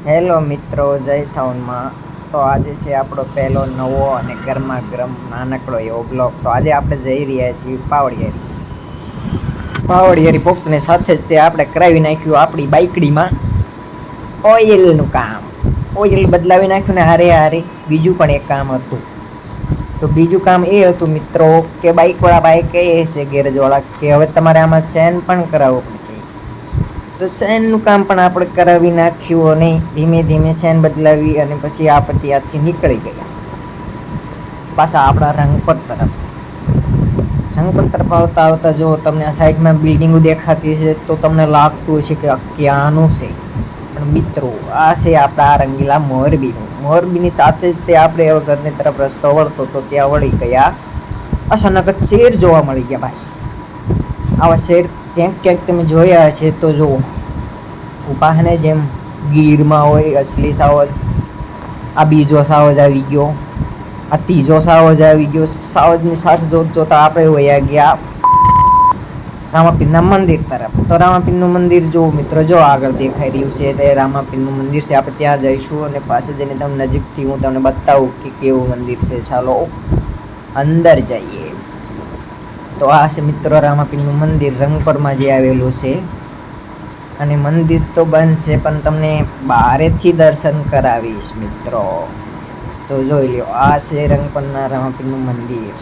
Hello મિત્રો, જય સાઉન્ડમાં. તો આજે છે આપણો પહેલો નવો અને ગરમા ગરમ નાનકડો એવો બ્લોગ. તો આજે આપણે જઈ રહ્યા છીએ પાવડિયારી પોકને સાથે જ તે આપણે કરાવી નાખ્યું આપણી બાઇકડીમાં ઓઇલનું કામ. ઓઇલ બદલાવી નાખ્યું ને હારે બીજું પણ એક કામ હતું. તો બીજું કામ એ હતું મિત્રો કે બાઇકવાળા ભાઈ કહે છે ગેરેજવાળા કે હવે તમારે આમાં ચેન પણ કરાવવું પડશે. તો ચેનનું કામ પણ આપણે કરાવી નાખ્યું અને ધીમે ધીમે ચેન બદલાવી અને પછી આપણે ત્યાંથી નીકળી ગયા પાછા આપણા રંગપર તરફ આવતા જો તમને આ સાઈડમાં બિલ્ડિંગો દેખાતી છે તો તમને લાગતું હશે કે ક્યાંનું છે, પણ મિત્રો આ છે આપણા રંગીલા મોરબીની સાથે જ તે આપણે ઘરની તરફ રસ્તો વળતો તો ત્યાં વળી ગયા અચાનક જ શેર જોવા મળી ગયા. ભાઈ આવા શેર ક્યાંક તમે જોયા હશે તો જો ઊભા ને જેમ ગીરમાં હોય અસલી સાવજ. આ બીજો સાવજ આવી ગયો, આ ત્રીજો સાવજ આવી ગયો. સાવજની સાથે જોતા આપણે વયા ગયા રામાપીરના મંદિર તરફ. તો રામાપીરનું મંદિર જો મિત્રો જો આગળ દેખાઈ રહ્યું છે તે રામાપીરનું મંદિર છે. આપણે ત્યાં જઈશું અને પાસે જઈને તમને નજીકથી હું તમને બતાવું કે કેવું મંદિર છે. ચાલો અંદર જઈએ. તો આ છે મિત્રો રામાપીરનું મંદિર રંગપરમાં જે આવેલું છે. અને મંદિર તો બંધ છે પણ તમને બહારેથી દર્શન કરાવીશ મિત્રો. તો જોઈ લો આ છે રંગપરના રામાપીરનું મંદિર.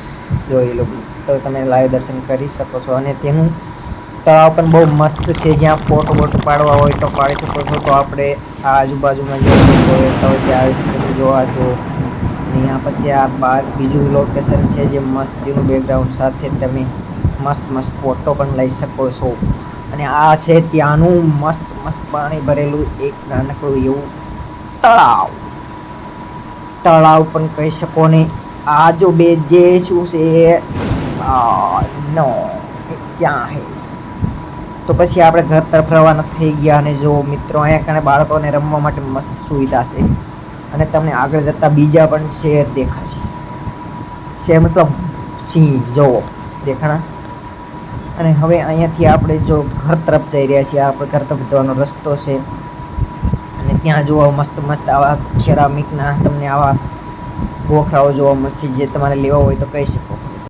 જોઈ લો તો તમે લાઈવ દર્શન કરી શકો છો. અને તેનું તળાવ પણ બહુ મસ્ત છે, જ્યાં ફોટો પાડવા હોય તો પાડી શકો છો. તો આપણે આ આજુબાજુમાં જે હોય તો ત્યાં આવી શકો છો. જોવા જો અહીંયા પછી આ બહાર બીજું લોકેશન છે જે મસ્તીનું બેકગ્રાઉન્ડ સાથે તમે મસ્ત ફોટો પણ લઈ શકો છો. અને આ છે ત્યાંનું મસ્ત પાણી ભરેલું એક નાનકડું એવું તળાવ પણ કહી શકો ને. આ જો બે જે શું છે નો ક્યાં હે. તો પછી આપણે ઘર તરફ રવાના થઈ ગયા. અને જો મિત્રો અહીંયા કણે બાળકોને રમવા માટે મસ્ત સુવિધા છે. અને તમને આગળ જતાં બીજા પણ શેર દેખાશે. શેર મતલબ સિંહ જોવો દેખાણા. અને હવે અહીંયાથી આપણે જો ઘર તરફ જઈ રહ્યા છીએ. આપણે ઘર તરફ જવાનો રસ્તો છે. અને ત્યાં જોવા મસ્ત આવા સેરામિકના તમને આવા ગોખરાઓ જોવા મળશે જે તમારે લેવા હોય તો કહી શકો.